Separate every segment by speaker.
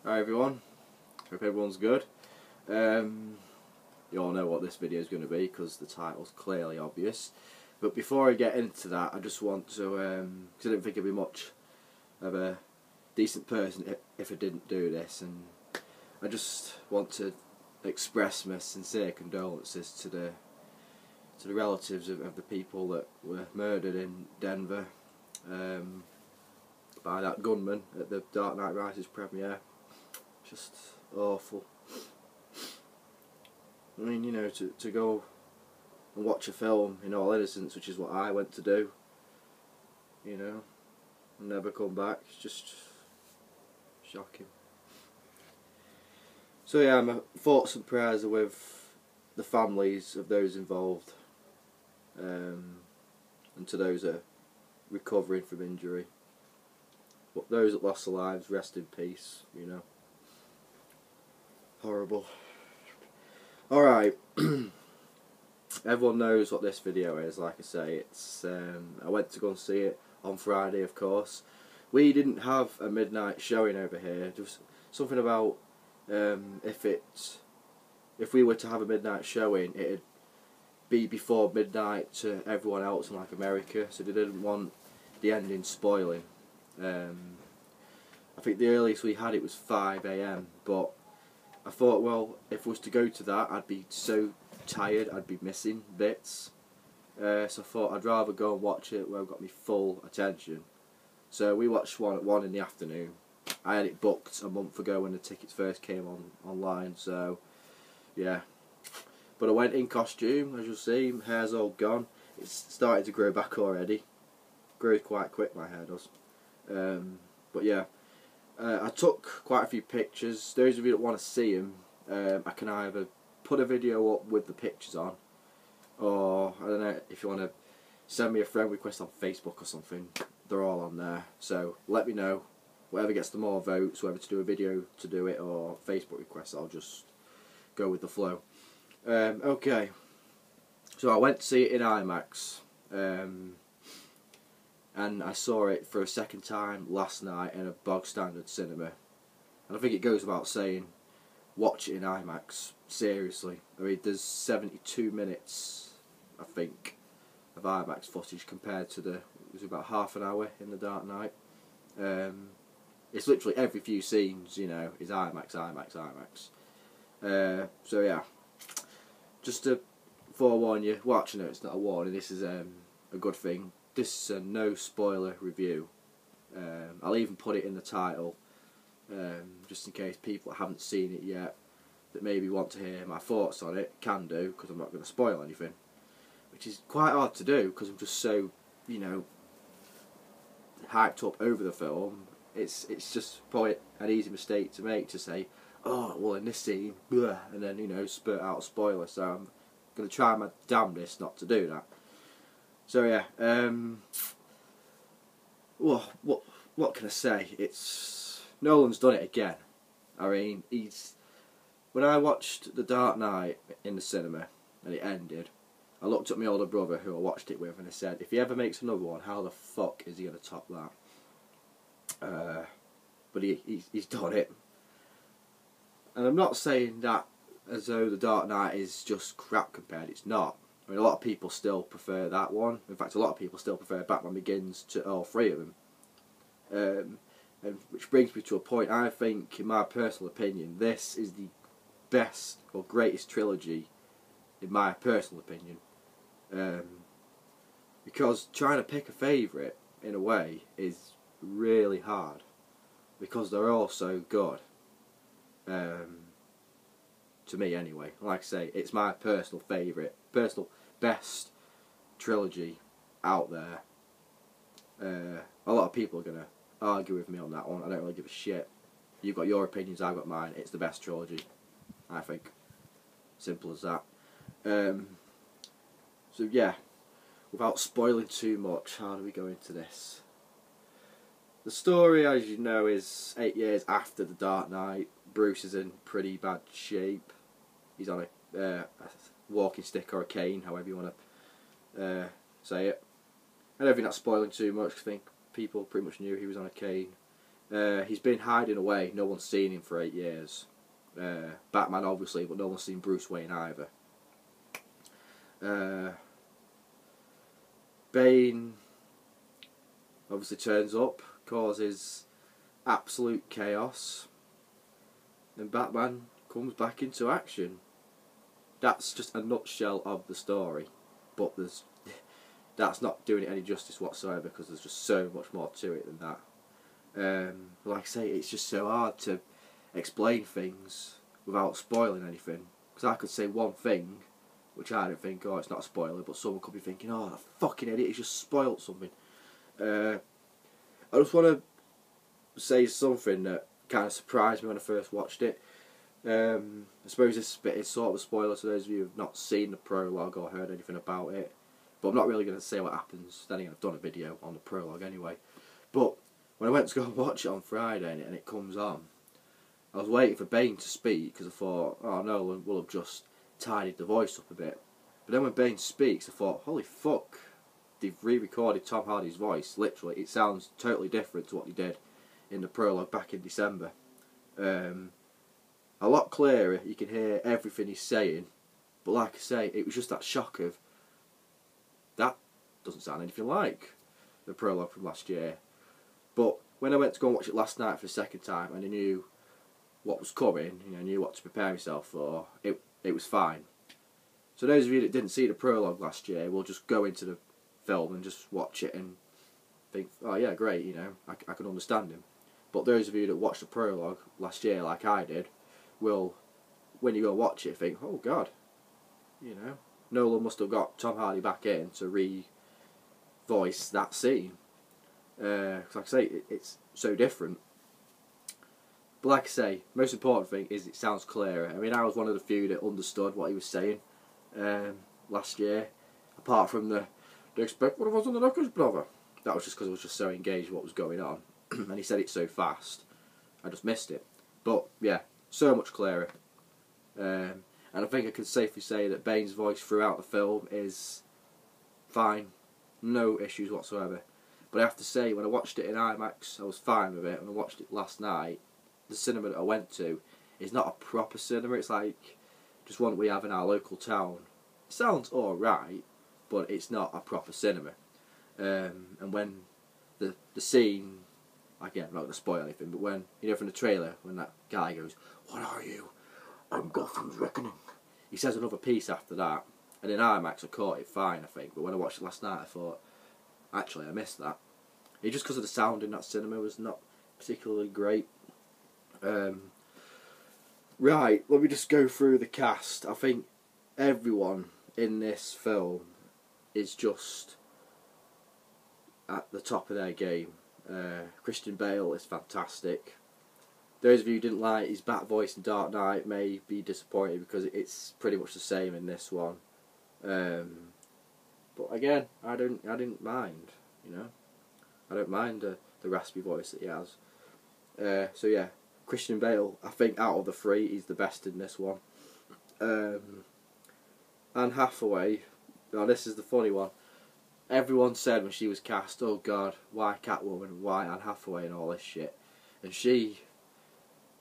Speaker 1: Hi everyone, hope everyone's good. You all know what this video is going to be because the title's clearly obvious. But before I get into that, I just want to, because I didn't think I'd be much of a decent person if I didn't do this, and I just want to express my sincere condolences to the relatives of the people that were murdered in Denver by that gunman at the Dark Knight Rises premiere. Just awful. I mean, you know, to go and watch a film in all innocence, which is what I went to do, you know, and never come back, it's just shocking. So yeah, my thoughts and prayers are with the families of those involved, and to those that are recovering from injury. But those that lost their lives, rest in peace, you know. Horrible. Alright, everyone knows what this video is. Like I say, it's I went to go and see it on Friday, of course. We didn't have a midnight showing over here. There was something about if we were to have a midnight showing, it'd be before midnight to everyone else in like America, so they didn't want the ending spoiling. I think the earliest we had it was 5 AM, but I thought, well, if I was to go to that, I'd be so tired, I'd be missing bits. So I thought I'd rather go and watch it where I've got my full attention. So we watched one at 1 in the afternoon. I had it booked a month ago when the tickets first came online, so yeah. But I went in costume, as you'll see. My hair's all gone. It's starting to grow back already. Grows quite quick, my hair does. But yeah. I took quite a few pictures. Those of you that want to see them, I can either put a video up with the pictures on, or I don't know, if you want to send me a friend request on Facebook or something, they're all on there. So let me know, whatever gets the more votes, whether to do a video to do it or Facebook requests, I'll just go with the flow. Okay, so I went to see it in IMAX, and I saw it for a second time last night in a bog standard cinema. And I think it goes without saying, watch it in IMAX, seriously. I mean, there's 72 minutes, I think, of IMAX footage compared to it was about half an hour in The Dark Knight. It's literally every few scenes, you know, is IMAX, IMAX, IMAX. So yeah, just to forewarn you, watching it, it's not a warning, this is a good thing. This is a no spoiler review. I'll even put it in the title, just in case people that haven't seen it yet, that maybe want to hear my thoughts on it, can do, because I'm not going to spoil anything. Which is quite hard to do, because I'm just so, you know, hyped up over the film. It's just probably an easy mistake to make, to say, oh, well in this scene, blah, and then, you know, spurt out a spoiler, so I'm going to try my damnedest not to do that. So yeah, well, what can I say? It's Nolan's done it again. I mean, when I watched The Dark Knight in the cinema and it ended, I looked at my older brother who I watched it with and I said, if he ever makes another one, how the fuck is he going to top that? But he's done it. And I'm not saying that as though The Dark Knight is just crap compared, it's not. I mean, a lot of people still prefer that one. In fact, a lot of people still prefer Batman Begins to all three of them. And which brings me to a point. I think, in my personal opinion, this is the best or greatest trilogy, in my personal opinion. Because trying to pick a favourite, in a way, is really hard. Because they're all so good. To me, anyway. Like I say, it's my personal favourite, personal best trilogy out there. A lot of people are going to argue with me on that one. I don't really give a shit. You've got your opinions, I've got mine. It's the best trilogy, I think. Simple as that. So yeah, without spoiling too much, how do we go into this? The story, as you know, is 8 years after The Dark Knight. Bruce is in pretty bad shape. He's on a walking stick or a cane, however you want to say it. I don't think that's spoiling too much, I think people pretty much knew he was on a cane. He's been hiding away. No one's seen him for 8 years. Batman, obviously, but no one's seen Bruce Wayne either. Bane obviously turns up, causes absolute chaos, and Batman comes back into action. That's just a nutshell of the story, but that's not doing it any justice whatsoever, because there's just so much more to it than that. Like I say, it's just so hard to explain things without spoiling anything, because I could say one thing which I don't think, oh, it's not a spoiler, but someone could be thinking, oh, that fucking idiot, he's just spoiled something. I just want to say something that kind of surprised me when I first watched it. I suppose this bit is sort of a spoiler to those of you who have not seen the prologue or heard anything about it, but I'm not really going to say what happens. Then again, I've done a video on the prologue anyway. But when I went to go watch it on Friday and it comes on, I was waiting for Bane to speak, because I thought, oh, Nolan will have just tidied the voice up a bit. But then when Bane speaks, I thought, holy fuck, they've re-recorded Tom Hardy's voice. Literally, it sounds totally different to what he did in the prologue back in December. A lot clearer, you can hear everything he's saying, but like I say, it was just that shock of, that doesn't sound anything like the prologue from last year. But when I went to go and watch it last night for the second time, and I knew what was coming, I knew what to prepare myself for, it was fine. So those of you that didn't see the prologue last year will just go into the film and just watch it and think, oh yeah, great, I can understand him. But those of you that watched the prologue last year, like I did, will, when you go watch it, think, oh god, Nolan must have got Tom Hardy back in to re-voice that scene. Because like I say, it's so different. But like I say, most important thing is it sounds clearer. I mean, I was one of the few that understood what he was saying last year, apart from the expect what I was on the knuckles, brother. That was just because I was just so engaged with what was going on, and he said it so fast, I just missed it. But yeah, so much clearer. And I think I can safely say that Bane's voice throughout the film is fine, no issues whatsoever. But I have to say, when I watched it in IMAX, I was fine with it. When I watched it last night, the cinema that I went to is not a proper cinema. It's like just one we have in our local town. It sounds alright, but it's not a proper cinema. And when the scene, again, I'm not going to spoil anything, but when, from the trailer, when that guy goes, "What are you? I'm Gotham's Reckoning." He says another piece after that, and in IMAX I caught it fine, I think, but when I watched it last night I thought, actually I missed that. It just because of the sound in that cinema was not particularly great. Right, let me just go through the cast. I think everyone in this film is just at the top of their game. Christian Bale is fantastic. Those of you who didn't like his Bat voice in Dark Knight may be disappointed, because it's pretty much the same in this one. But again, I didn't mind. I don't mind the raspy voice that he has. So yeah, Christian Bale, I think out of the three, he's the best in this one. Anne Hathaway, now this is the funny one. Everyone said when she was cast, oh god, why Catwoman, why Anne Hathaway and all this shit. And she,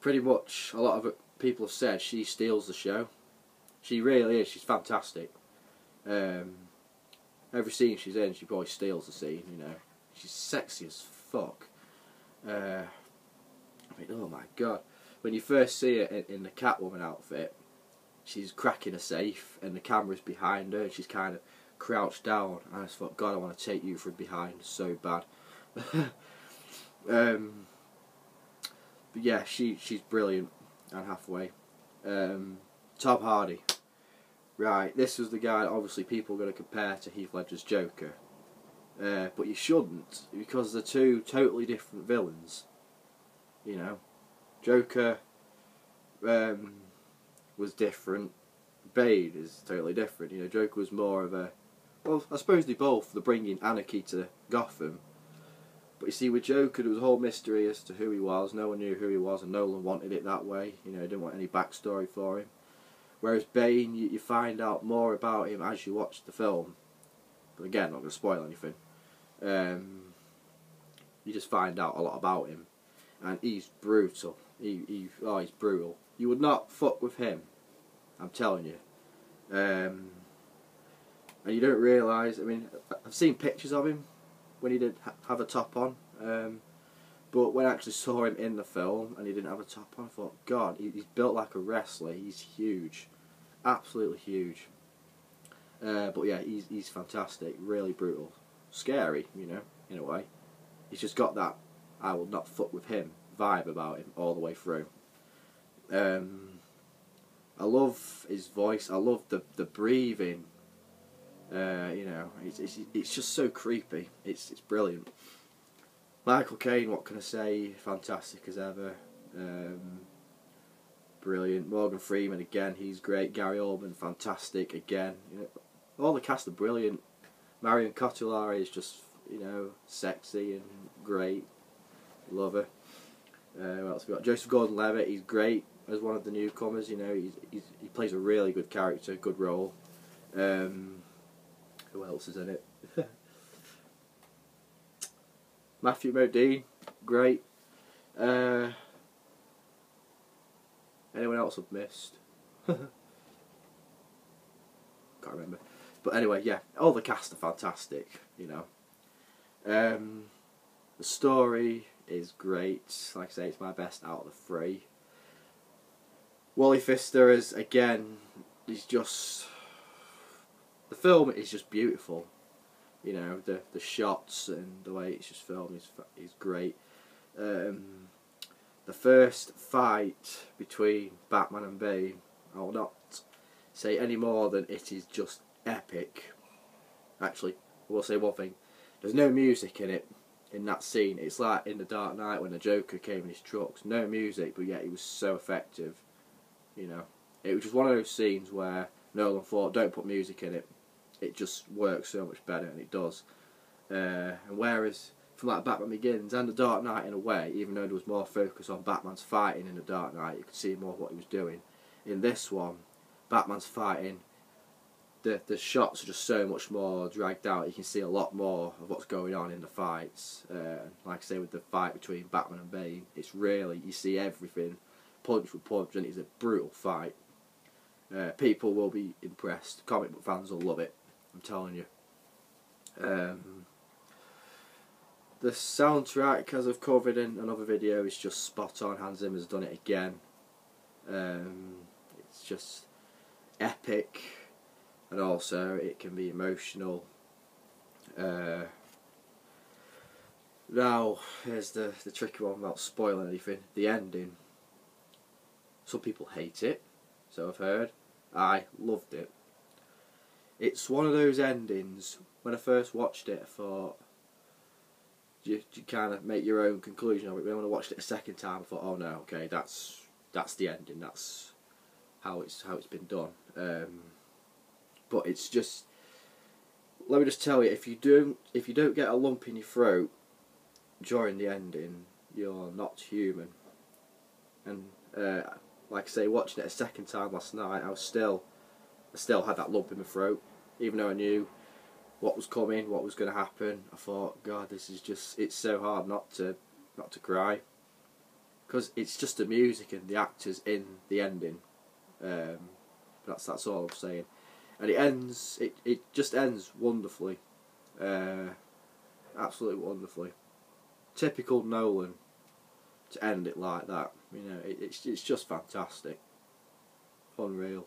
Speaker 1: pretty much, a lot of people have said she steals the show. She really is, she's fantastic. Every scene she's in, she probably steals the scene, She's sexy as fuck. I mean, oh my god. When you first see her in the Catwoman outfit, she's cracking a safe and the camera's behind her and she's kind of crouched down, and I just thought, god, I want to take you from behind so bad. But yeah, she's brilliant, Anne Hathaway. Tom Hardy. Right, this was the guy that obviously people are going to compare to Heath Ledger's Joker. But you shouldn't, because they're two totally different villains. Joker was different. Bane is totally different. Joker was more of a... Well, I suppose they both, they're bringing anarchy to Gotham. But you see, with Joker, there was a whole mystery as to who he was. No one knew who he was, and Nolan wanted it that way. Didn't want any backstory for him. Whereas Bane, you find out more about him as you watch the film. But again, not going to spoil anything. You just find out a lot about him. and he's brutal. He's brutal. You would not fuck with him, I'm telling you. And you don't realise, I mean, I've seen pictures of him when he did have a top on, but when I actually saw him in the film and he didn't have a top on, I thought, God, he's built like a wrestler. He's huge, absolutely huge. But yeah, he's fantastic, really brutal, scary, you know, in a way. He's just got that I will not fuck with him vibe about him all the way through. I love his voice. I love the breathing. You know, it's just so creepy. It's brilliant. Michael Caine, what can I say? Fantastic as ever. Brilliant. Morgan Freeman again, he's great. Gary Oldman, fantastic again. You know, all the cast are brilliant. Marion Cotillard is just, you know, sexy and great. Love her. What else have we got? Joseph Gordon-Levitt, he's great as one of the newcomers. You know, he plays a really good character, good role. Who else is in it? Matthew Modine, great. Anyone else I've missed? Can't remember. But anyway, yeah, all the cast are fantastic, you know. The story is great. Like I say, it's my best out of the three. Wally Pfister is, again, he's just... The film is just beautiful. You know, the shots and the way it's just filmed is great. The first fight between Batman and Bane, I will not say any more than it is just epic. Actually, I will say one thing. There's no music in it, in that scene. It's like in The Dark Knight when the Joker came in his trucks. No music, but yet it was so effective. You know, it was just one of those scenes where Nolan thought, don't put music in it. It just works so much better, and it does. And whereas from like Batman Begins and The Dark Knight, in a way, even though there was more focus on Batman's fighting in The Dark Knight, you could see more of what he was doing. In this one, Batman's fighting, the shots are just so much more dragged out. You can see a lot more of what's going on in the fights. Like I say, with the fight between Batman and Bane, it's really, you see everything, punch for punch, and it's a brutal fight. People will be impressed. Comic book fans will love it, I'm telling you. The soundtrack, as I've covered in another video, is just spot on. Hans Zimmer's done it again. It's just epic, and also it can be emotional. Now, here's the tricky one without spoiling anything. The ending. Some people hate it, so I've heard. I loved it. It's one of those endings, when I first watched it, I thought, you kind of make your own conclusion of it. When I watched it a second time, I thought, oh no, okay, that's the ending, that's how it's been done. But it's just, let me just tell you, if you don't get a lump in your throat during the ending, you're not human. And like I say, watching it a second time last night, I still had that lump in my throat, even though I knew what was coming, what was going to happen. I thought, God, this is just, it's so hard not to cry, because it's just the music and the actors in the ending. That's all I'm saying. And it just ends wonderfully, absolutely wonderfully. Typical Nolan to end it like that. You know, it's just fantastic, unreal.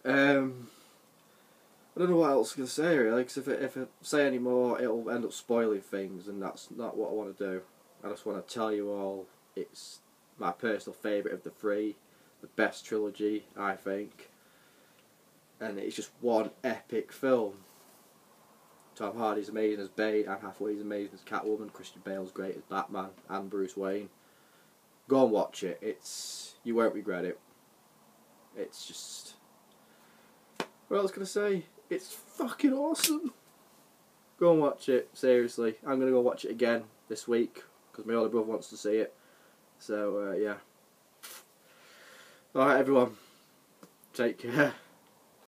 Speaker 1: I don't know what else I'm going to say really, because if I say any more, it'll end up spoiling things, and that's not what I want to do. I just want to tell you all, it's my personal favourite of the three, the best trilogy, I think, and it's just one epic film. Tom Hardy's amazing as Bane, Anne Hathaway's amazing as Catwoman, Christian Bale's great as Batman and Bruce Wayne. Go and watch it. You won't regret it. It's just, what else can I say? It's fucking awesome. Go and watch it, seriously. I'm going to go watch it again this week, because my older brother wants to see it. So, yeah. Alright everyone, take care.